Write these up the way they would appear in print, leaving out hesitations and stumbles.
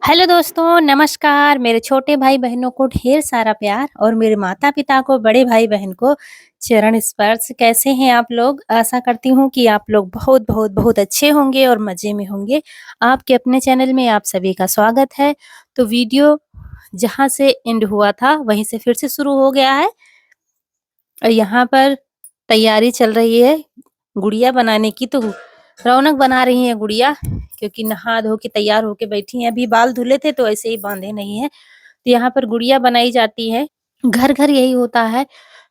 Hello दोस्तों, नमस्कार। मेरे छोटे भाई-बहनों को ढेर सारा प्यार और मेरे माता-पिता को, बड़े भाई-बहन को चरण स्पर्श। कैसे हैं आप लोग? आशा करती हूँ कि आप लोग बहुत अच्छे होंगे और मज़े में होंगे। आपके अपने चैनल में आप सभी का स्वागत है। तो वीडियो जहाँ से एंड हुआ था, वहीं से फिर से शुरू हो गया है। और यहाँ पर तैयारी चल रही है गुड़िया बनाने की। तो रौनक बना रही है गुड़िया, क्योंकि नहा धो के तैयार होके बैठी हैं। अभी बाल धुले थे तो ऐसे ही बांधे नहीं हैं। तो यहाँ पर गुड़िया बनाई जाती है। घर घर यही होता है।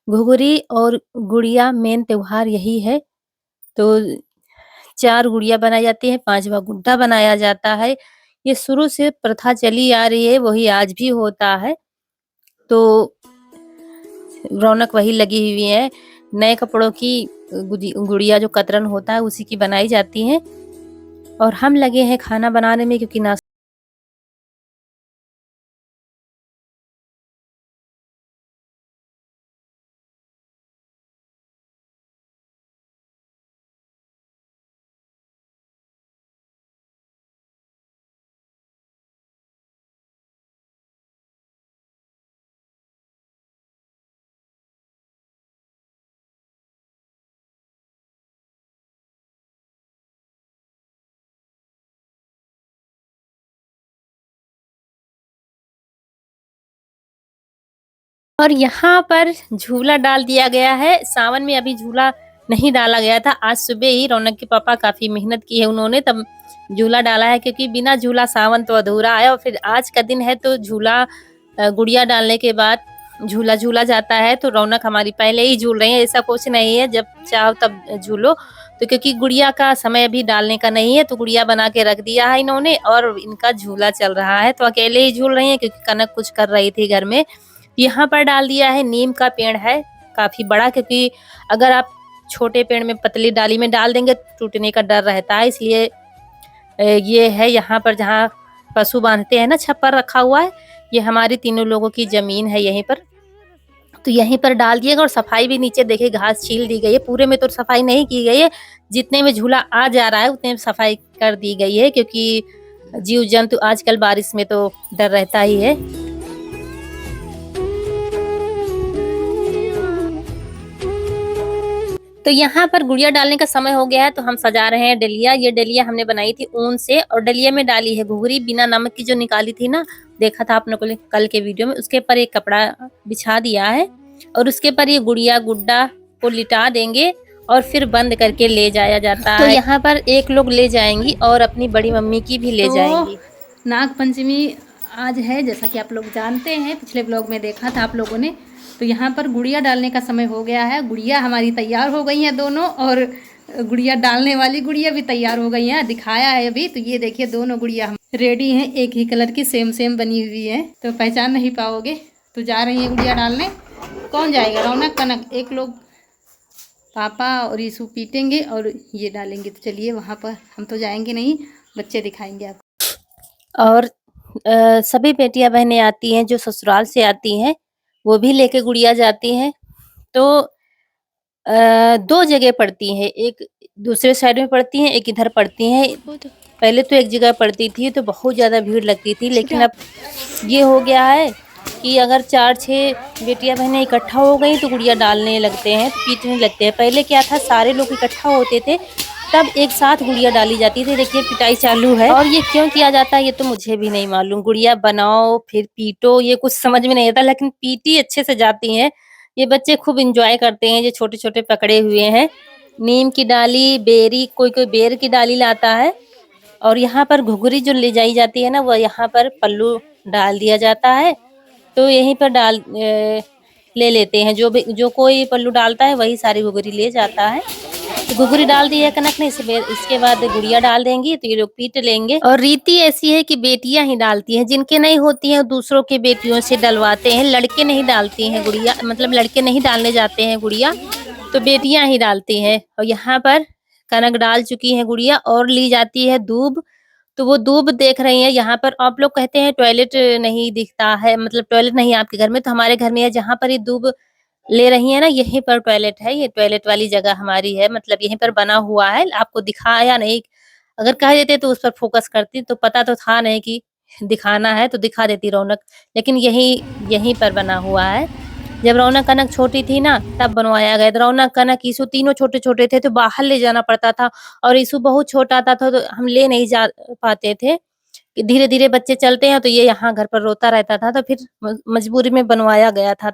घुघरी और गुड़िया मेन त्योहार यही है। तो 4 गुड़िया बनाई जाती है, 5वां गुड्डा बनाया जाता है। ये शुरू से प्रथा चली आ रही है, वही आज भी होता है। तो रौनक वही लगी हुई है। नए कपड़ों की गुड़िया जो कतरन होता है उसी की बनाई जाती है। और हम लगे हैं खाना बनाने में, क्योंकि नाश्ता और यहाँ पर झूला डाल दिया गया है। सावन में अभी झूला नहीं डाला गया था। आज सुबह ही रौनक के पापा काफ़ी मेहनत की है उन्होंने, तब झूला डाला है, क्योंकि बिना झूला सावन तो अधूरा है। और फिर आज का दिन है तो झूला गुड़िया डालने के बाद झूला झूला जाता है। तो रौनक हमारी पहले ही झूल रही है, ऐसा कुछ नहीं है, जब चाहो तब झूलो। तो क्योंकि गुड़िया का समय अभी डालने का नहीं है, तो गुड़िया बना के रख दिया है इन्होंने और इनका झूला चल रहा है। तो अकेले ही झूल रही हैं, क्योंकि कनक कुछ कर रही थी घर में। यहाँ पर डाल दिया है, नीम का पेड़ है काफ़ी बड़ा, क्योंकि अगर आप छोटे पेड़ में पतली डाली में डाल देंगे टूटने का डर रहता है। इसलिए ये है यहाँ पर जहाँ पशु बांधते हैं ना, छप्पर रखा हुआ है। ये हमारी तीनों लोगों की ज़मीन है यहीं पर। तो यहीं पर डाल दिएगा। और सफाई भी नीचे देखिए घास छील दी गई है। पूरे में तो सफाई नहीं की गई है, जितने में झूला आ जा रहा है उतने में सफाई कर दी गई है, क्योंकि जीव जंतु आजकल बारिश में तो डर रहता ही है। तो यहाँ पर गुड़िया डालने का समय हो गया है, तो हम सजा रहे हैं डलिया। ये डलिया हमने बनाई थी ऊन से, और डलिया में डाली है घुघरी बिना नमक की, जो निकाली थी ना, देखा था आपने को कल के वीडियो में। उसके ऊपर एक कपड़ा बिछा दिया है और उसके ऊपर ये गुड़िया गुड्डा को लिटा देंगे और फिर बंद करके ले जाया जाता है। तो यहाँ पर एक लोग ले जाएंगी और अपनी बड़ी मम्मी की भी ले जाएंगी। नाग पंचमी आज है, जैसा कि आप लोग जानते हैं, पिछले ब्लॉग में देखा था आप लोगों ने। तो यहाँ पर गुड़िया डालने का समय हो गया है। गुड़िया हमारी तैयार हो गई हैं दोनों, और गुड़िया डालने वाली गुड़िया भी तैयार हो गई हैं, दिखाया है अभी। तो ये देखिए दोनों गुड़िया हम रेडी हैं, एक ही कलर की सेम सेम बनी हुई है, तो पहचान नहीं पाओगे। तो जा रही है गुड़िया डालने। कौन जाएगा? रौनक, कनक, एक लोग पापा और यीशु पीटेंगे और ये डालेंगे। तो चलिए वहाँ पर, हम तो जाएंगे नहीं, बच्चे दिखाएंगे आपको। और सभी बेटियां बहनें आती हैं जो ससुराल से आती हैं, वो भी लेके गुड़िया जाती हैं। तो 2 जगह पड़ती हैं, एक दूसरे साइड में पड़ती हैं, एक इधर पड़ती हैं। पहले तो एक जगह पड़ती थी तो बहुत ज़्यादा भीड़ लगती थी, लेकिन अब ये हो गया है कि अगर 4-6 बेटियां बहनें इकट्ठा हो गई तो गुड़िया डालने लगते हैं, तो पीटने लगते हैं। पहले क्या था, सारे लोग इकट्ठा होते थे तब एक साथ गुड़िया डाली जाती थी। देखिए पिटाई चालू है, और ये क्यों किया जाता है ये तो मुझे भी नहीं मालूम। गुड़िया बनाओ फिर पीटो, ये कुछ समझ में नहीं आता, लेकिन पीटी अच्छे से जाती हैं। ये बच्चे खूब एंजॉय करते हैं, जो छोटे-छोटे पकड़े हुए हैं। नीम की डाली, बेरी, कोई-कोई बेर की डाली लाता है। और यहाँ पर घुघरी जो ले जाई जाती है ना, वो यहाँ पर पल्लू डाल दिया जाता है। तो यहीं पर ले लेते हैं, जो कोई पल्लू डालता है वही सारी घुघरी ले जाता है। तो घुघरी डाल दी है कनक ने, इसके बाद गुड़िया डाल देंगी, तो ये लोग पीट लेंगे। और रीति ऐसी है कि बेटियां ही डालती हैं, जिनके नहीं होती हैं दूसरों के बेटियों से डलवाते हैं। लड़के नहीं डालती हैं गुड़िया, मतलब लड़के नहीं डालने जाते हैं गुड़िया, तो बेटियां ही डालती हैं। और यहाँ पर कनक डाल चुकी है गुड़िया, और ली जाती है दूब। तो वो दूब देख रही हैं यहाँ पर। आप लोग कहते हैं टॉयलेट नहीं दिखता है, मतलब टॉयलेट नहीं है आपके घर में, तो हमारे घर में है। जहाँ पर ये दूब ले रही है ना, यहीं पर टॉयलेट है। ये टॉयलेट वाली जगह हमारी है, मतलब यहीं पर बना हुआ है। आपको दिखाया नहीं, अगर कह देते तो उस पर फोकस करती, तो पता तो था नहीं कि दिखाना है तो दिखा देती रौनक, लेकिन यहीं पर बना हुआ है। जब रौनक कनक छोटी थी ना तब बनवाया गया था। रौनक कनक ईशु तीनों छोटे-छोटे थे तो बाहर ले जाना पड़ता था और ईशु बहुत छोटा था तो हम ले नहीं जा पाते थे। कि धीरे-धीरे बच्चे चलते हैं तो ये यहाँ घर पर रोता रहता था तो फिर मजबूरी में बनवाया गया था।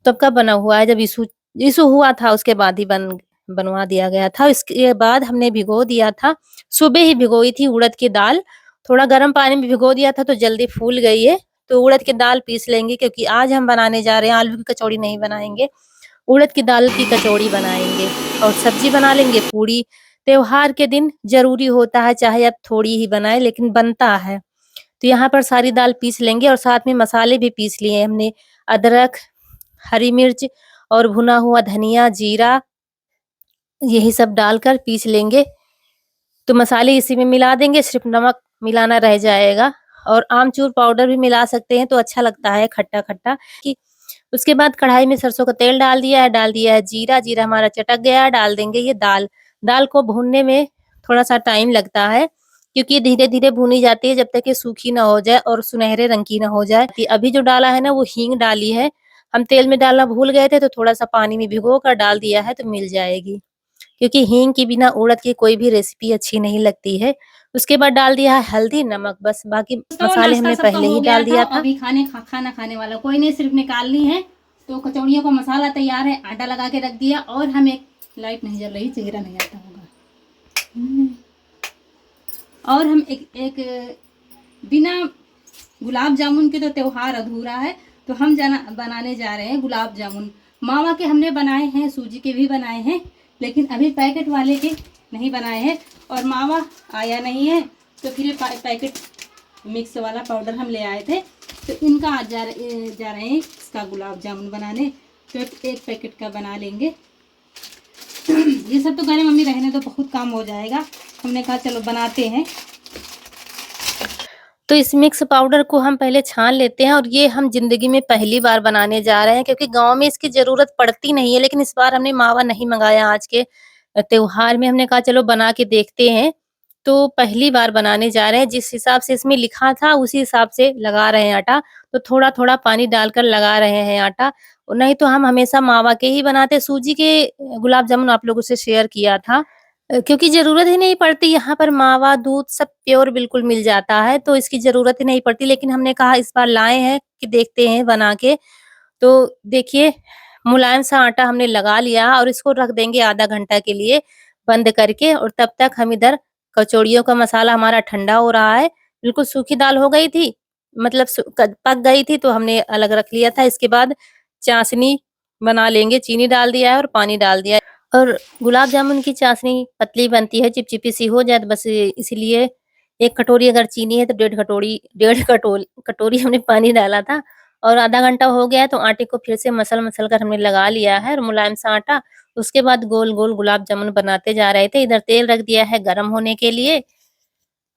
तब का बना हुआ है। जब यीशु यीशु हुआ था उसके बाद ही बनवा दिया गया था। इसके बाद हमने भिगो दिया था, सुबह ही भिगोई थी उड़द की दाल, थोड़ा गर्म पानी में भिगो दिया था तो जल्दी फूल गई है। तो उड़द की दाल पीस लेंगे क्योंकि आज हम बनाने जा रहे हैं, आलू की कचौड़ी नहीं बनाएँगे, उड़द की दाल की कचौड़ी बनाएँगे और सब्जी बना लेंगे पूड़ी। त्योहार के दिन ज़रूरी होता है, चाहे आप थोड़ी ही बनाएँ लेकिन बनता है। तो यहाँ पर सारी दाल पीस लेंगे और साथ में मसाले भी पीस लिए हमने, अदरक, हरी मिर्च और भुना हुआ धनिया, जीरा, यही सब डालकर पीस लेंगे। तो मसाले इसी में मिला देंगे, सिर्फ़ नमक मिलाना रह जाएगा और आमचूर पाउडर भी मिला सकते हैं तो अच्छा लगता है खट्टा-खट्टा। कि उसके बाद कढ़ाई में सरसों का तेल डाल दिया है जीरा, जीरा हमारा चटक गया है, डाल देंगे ये दाल। दाल को भूनने में थोड़ा-सा टाइम लगता है क्योंकि ये धीरे-धीरे भूनी जाती है जब तक ये सूखी ना हो जाए और सुनहरे रंग की ना हो जाए। कि अभी जो डाला है ना वो हींग डाली है, हम तेल में डालना भूल गए थे तो थोड़ा-सा पानी में भिगो कर डाल दिया है तो मिल जाएगी। क्योंकि हींग के बिना उड़द की कोई भी रेसिपी अच्छी नहीं लगती है। उसके बाद डाल दिया है हल्दी, नमक, बस बाकी तो मसाले नाश्ता हमने सबका पहले हो ही गया डाल था, दिया था। अभी खाना खाने वाला कोई नहीं, सिर्फ निकालनी है। तो कचौड़ियों का मसाला तैयार है, आटा लगा के रख दिया और हम एक लाइट नहीं जल रही, चेहरा नहीं आता होगा। और हम एक बिना गुलाब जामुन के तो त्योहार अधूरा है, तो हम बनाने जा रहे हैं गुलाब जामुन। मावा के हमने बनाए हैं, सूजी के भी बनाए हैं, लेकिन अभी पैकेट वाले के नहीं बनाए हैं और मावा आया नहीं है तो फिर पैकेट मिक्स वाला पाउडर हम ले आए थे। तो इनका आज जा रहे हैं इसका गुलाब जामुन बनाने। तो एक पैकेट का बना लेंगे। ये सब तो कह रहे मम्मी रहने तो बहुत काम हो जाएगा, हमने कहा चलो बनाते हैं। तो इस मिक्स पाउडर को हम पहले छान लेते हैं और ये हम ज़िंदगी में पहली बार बनाने जा रहे हैं क्योंकि गाँव में इसकी ज़रूरत पड़ती नहीं है, लेकिन इस बार हमने मावा नहीं मँगाया आज के त्योहार में। हमने कहा चलो बना के देखते हैं। तो पहली बार बनाने जा रहे हैं, जिस हिसाब से इसमें लिखा था उसी हिसाब से लगा रहे हैं आटा। तो थोड़ा-थोड़ा पानी डालकर लगा रहे हैं आटा। नहीं तो हम हमेशा मावा के ही बनाते, सूजी के गुलाब जामुन आप लोगों से शेयर किया था। क्योंकि ज़रूरत ही नहीं पड़ती, यहाँ पर मावा, दूध सब प्योर बिल्कुल मिल जाता है, तो इसकी ज़रूरत ही नहीं पड़ती। लेकिन हमने कहा इस बार लाए हैं कि देखते हैं बना के। तो देखिए मुलायम सा आटा हमने लगा लिया और इसको रख देंगे आधा घंटा के लिए बंद करके और तब तक हम इधर कचौड़ियों का मसाला हमारा ठंडा हो रहा है। बिल्कुल सूखी दाल हो गई थी, मतलब पक गई थी तो हमने अलग रख लिया था। इसके बाद चाशनी बना लेंगे, चीनी डाल दिया है और पानी डाल दिया है। और गुलाब जामुन की चाशनी पतली बनती है, चिपचिपी सी हो जाए तो बस इसीलिए 1 कटोरी अगर चीनी है तो डेढ़ कटोरी हमने पानी डाला था और आधा घंटा हो गया है तो आटे को फिर से मसल-मसल कर हमने लगा लिया है और मुलायम सा आटा। उसके बाद गोल-गोल गुलाब जामुन बनाते जा रहे थे। इधर तेल रख दिया है गरम होने के लिए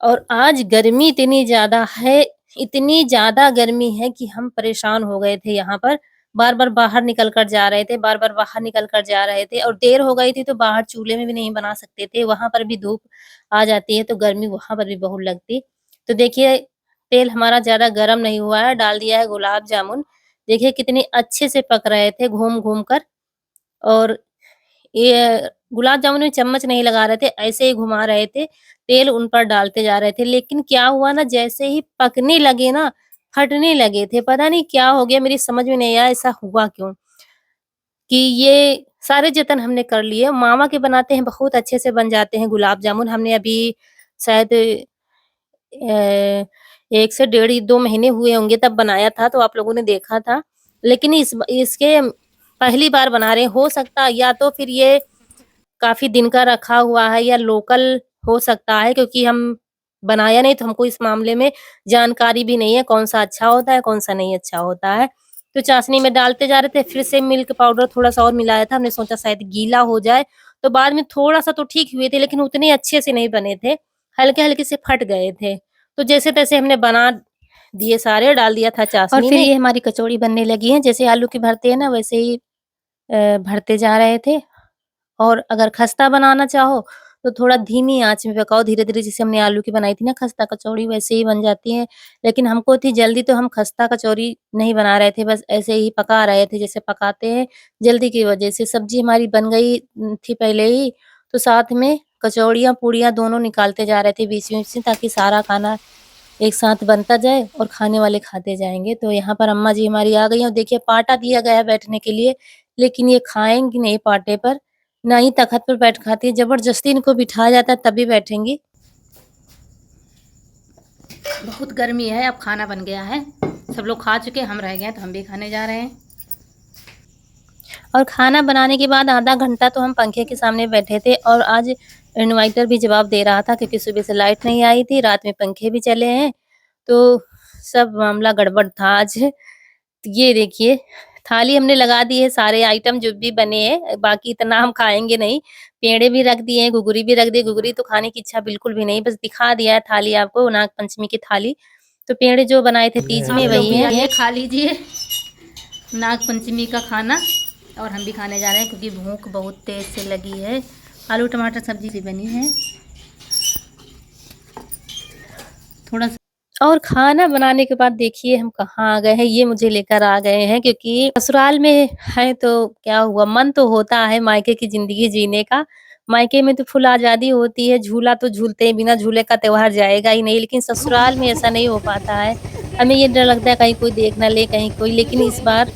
और आज गर्मी इतनी ज़्यादा गर्मी है कि हम परेशान हो गए थे यहाँ पर। बार-बार बाहर निकल कर जा रहे थे, बार-बार बाहर निकल कर जा रहे थे और देर हो गई थी तो बाहर चूल्हे में भी नहीं बना सकते थे। वहाँ पर भी धूप आ जाती है तो गर्मी वहाँ पर भी बहुत लगती। तो देखिए तेल हमारा ज़्यादा गरम नहीं हुआ है, डाल दिया है गुलाब जामुन। देखिए कितने अच्छे से पक रहे थे घूम-घूम कर और ये गुलाब जामुन में चम्मच नहीं लगा रहे थे, ऐसे ही घुमा रहे थे, तेल उन पर डालते जा रहे थे। लेकिन क्या हुआ ना जैसे ही पकने लगे ना, फटने लगे थे, पता नहीं क्या हो गया मेरी समझ में नहीं आया ऐसा हुआ क्यों? कि ये सारे जतन हमने कर लिए, मावा के बनाते हैं बहुत अच्छे से बन जाते हैं गुलाब जामुन। हमने अभी शायद 1 से डेढ़ 2 महीने हुए होंगे तब बनाया था तो आप लोगों ने देखा था। लेकिन इसके पहली बार बना रहे हैं, हो सकता है या तो फिर ये काफ़ी दिन का रखा हुआ है या लोकल हो सकता है क्योंकि हम बनाया नहीं तो हमको इस मामले में जानकारी भी नहीं है कौन-सा अच्छा होता है, कौन-सा नहीं अच्छा होता है। तो चाशनी में डालते जा रहे थे, फिर से मिल्क पाउडर थोड़ा-सा और मिलाया था, हमने सोचा शायद गीला हो जाए, तो बाद में थोड़ा-सा तो ठीक हुए थे लेकिन उतने अच्छे से नहीं बने थे, हल्के-हल्के से फट गए थे। तो जैसे-तैसे हमने बना दिए सारे, डाल दिया था और चाशनी फिर में। ये हमारी कचौड़ी बनने लगी है, जैसे आलू की भरते हैं ना वैसे ही भरते जा रहे थे। और अगर खस्ता बनाना चाहो तो थोड़ा धीमी आँच में पकाओ धीरे-धीरे, जैसे हमने आलू की बनाई थी ना खस्ता कचौड़ी वैसे ही बन जाती है। लेकिन हमको थी जल्दी, तो हम खस्ता कचौड़ी नहीं बना रहे थे, बस ऐसे ही पका रहे थे जैसे पकाते हैं, जल्दी की वजह से। सब्ज़ी हमारी बन गई थी पहले ही, तो साथ में कचौड़ियाँ, पूड़ियाँ दोनों निकालते जा रहे थे बीच-बीच से, ताकि सारा खाना एक साथ बनता जाए और खाने वाले खाते जाएँगे। तो यहाँ पर अम्मा जी हमारी आ गई हैं और देखिए पाटा दिया गया है बैठने के लिए, लेकिन ये खाएँगी नहीं पाटे पर, ना ही तख़्त पर बैठ खाती है, ज़बरदस्ती इनको बिठाया जाता है तभी बैठेंगी। बहुत गर्मी है, अब खाना बन गया है, सब लोग खा चुके, हम रह गए हैं तो हम भी खाने जा रहे हैं। और खाना बनाने के बाद आधा घंटा तो हम पंखे के सामने बैठे थे, और आज इन्वर्टर भी जवाब दे रहा था क्योंकि सुबह से लाइट नहीं आई थी, रात में पंखे भी चले हैं, तो सब मामला गड़बड़ था आज। तो ये देखिए, थाली हमने लगा दी है, सारे आइटम जो भी बने हैं, बाकी इतना हम खाएँगे नहीं। पेड़े भी रख दिए हैं, घुघरी भी रख दी, घुघरी तो खाने की इच्छा बिल्कुल भी नहीं, बस दिखा दिया है थाली आपको, नाग पंचमी की थाली। तो पेड़े जो बनाए थे तीज में वही है। ये खा लीजिए नाग पंचमी का खाना, और हम भी खाने जा रहे हैं क्योंकि भूख बहुत तेज से लगी है। आलू टमाटर सब्जी भी बनी है। थोड़ा और खाना बनाने के बाद देखिए हम कहाँ आ गए हैं, ये मुझे लेकर आ गए हैं, क्योंकि ससुराल में हैं तो क्या हुआ, मन तो होता है मायके की ज़िंदगी जीने का। मायके में तो फुल आज़ादी होती है, झूला तो झूलते हैं, बिना झूले का त्योहार जाएगा ही नहीं, लेकिन ससुराल में ऐसा नहीं हो पाता है। हमें ये डर लगता है कहीं कोई देख ना ले, कहीं कोई, लेकिन इस बार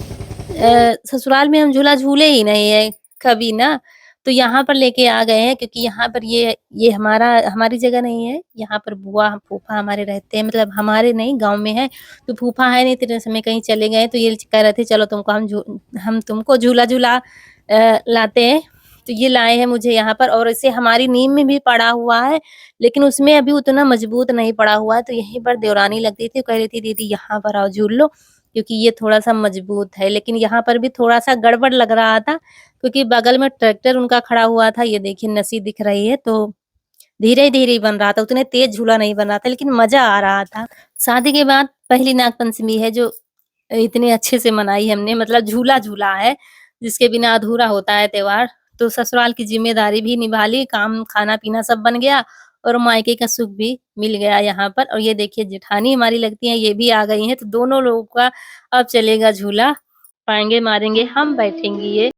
ससुराल में हम झूला झूले ही नहीं है कभी ना, तो यहाँ पर लेके आ गए हैं, क्योंकि यहाँ पर ये हमारी जगह नहीं है, यहाँ पर बुआ, फूफा हमारे रहते हैं, मतलब हमारे नहीं गाँव में है, तो फूफा है नहीं, इतने समय कहीं चले गए, तो ये कह रहे थे चलो तुमको हम तुमको झूला लाते हैं, तो ये लाए हैं मुझे यहाँ पर, और इसे हमारी नीम में भी पड़ा हुआ है, लेकिन उसमें अभी उतना मजबूत नहीं पड़ा हुआ है, तो यहीं पर देवरानी लगती थी, कह रही थी दीदी यहाँ पर आओ झूल लो, क्योंकि ये थोड़ा-सा मजबूत है, लेकिन यहाँ पर भी थोड़ा-सा गड़बड़ लग रहा था, क्योंकि बगल में ट्रैक्टर उनका खड़ा हुआ था, ये देखिए नसी दिख रही है, तो धीरे-धीरे ही बन रहा था, उतने तेज़ झूला नहीं बन रहा था, लेकिन मज़ा आ रहा था। शादी के बाद पहली नागपंचमी है जो इतने अच्छे से मनाई हमने, मतलब झूला झूला है, जिसके बिना अधूरा होता है त्योहार। तो ससुराल की ज़िम्मेदारी भी निभा ली, काम, खाना-पीना सब बन गया, और मायके का सुख भी मिल गया यहाँ पर। और ये देखिए जेठानी हमारी लगती हैं, ये भी आ गई हैं, तो दोनों लोगों का अब चलेगा झूला, पाएँगे मारेंगे, हम बैठेंगी ये।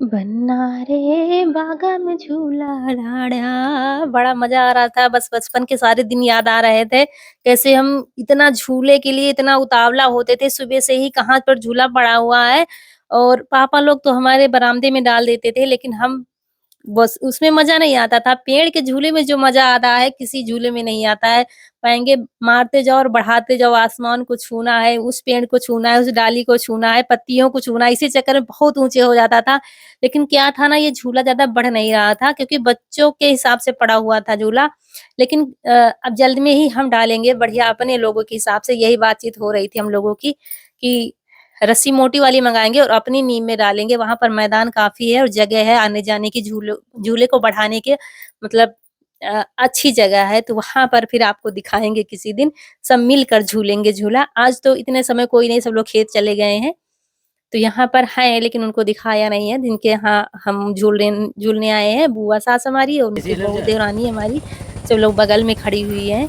बन्ना रे बागा में झूला डाढ़ा, बड़ा मज़ा आ रहा था, बस बचपन के सारे दिन याद आ रहे थे। कैसे हम इतना झूले के लिए इतना उतावला होते थे, सुबह से ही कहाँ पर झूला पड़ा हुआ है, और पापा लोग तो हमारे बरामदे में डाल देते थे, लेकिन हम बस उसमें मज़ा नहीं आता था। पेड़ के झूले में जो मज़ा आता है, किसी झूले में नहीं आता है। पैंगे मारते जाओ और बढ़ाते जाओ, आसमान को छूना है, उस पेड़ को छूना है, उस डाली को छूना है, पत्तियों को छूना है, इसी चक्कर में बहुत ऊँचे हो जाता था। लेकिन क्या था ना, ये झूला ज़्यादा बढ़ नहीं रहा था, क्योंकि बच्चों के हिसाब से पड़ा हुआ था झूला। लेकिन अब जल्द में ही हम डालेंगे बढ़िया अपने लोगों के हिसाब से, यही बातचीत हो रही थी हम लोगों की, कि रस्सी मोटी वाली मँगाएँगे और अपनी नीम में डालेंगे, वहाँ पर मैदान काफ़ी है और जगह है आने-जाने की, झूले को बढ़ाने के, मतलब अच्छी जगह है, तो वहाँ पर फिर आपको दिखाएँगे किसी दिन, सब मिलकर झूलेंगे झूला। आज तो इतने समय कोई नहीं, सब लोग खेत चले गए हैं, तो यहाँ पर हैं, लेकिन उनको दिखाया नहीं है, जिनके यहाँ हम झूलने आए हैं, बुआ सास हमारी और उनकी बहू देवरानी हमारी, सब लोग बगल में खड़ी हुई हैं।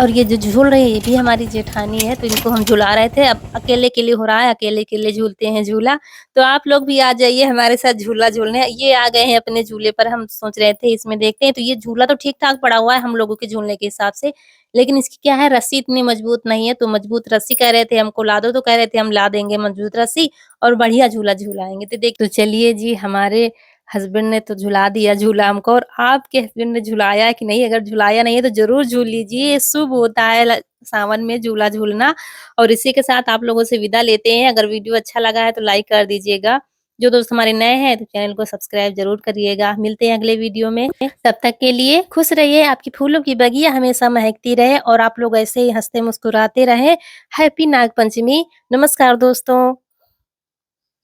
और ये जो झूल रही है, ये भी हमारी जेठानी है, तो इनको हम झुला रहे थे। अब अकेले के लिए हो रहा है, अकेले-अकेले झूलते हैं झूला। तो आप लोग भी आ जाइए हमारे साथ झूला झूलने। ये आ गए हैं अपने झूले पर, हम सोच रहे थे इसमें देखते हैं, तो ये झूला तो ठीक-ठाक पड़ा हुआ है हम लोगों के झूलने के हिसाब से, लेकिन इसकी क्या है, रस्सी इतनी मजबूत नहीं है, तो मजबूत रस्सी कह रहे थे हमको ला दो, तो कह रहे थे हम ला देंगे मजबूत रस्सी और बढ़िया झूला झुलाएँगे। तो चलिए जी, हमारे हस्बैंड ने तो झुला दिया झूला हमको, और आपके हस्बैंड ने झुलाया है कि नहीं? अगर झुलाया नहीं है तो ज़रूर झूल लीजिए, ये शुभ होता है ल सावन में झूला झूलना। और इसी के साथ आप लोगों से विदा लेते हैं। अगर वीडियो अच्छा लगा है तो लाइक कर दीजिएगा। जो दोस्त हमारे नए हैं तो चैनल को सब्सक्राइब जरूर करिएगा। मिलते हैं अगले वीडियो में, तब तक के लिए खुश रहिए, आपकी फूलों की बगिया हमेशा महकती रहे और आप लोग ऐसे ही हंसते मुस्कुराते रहे। हैप्पी नाग पंचमी। नमस्कार दोस्तों।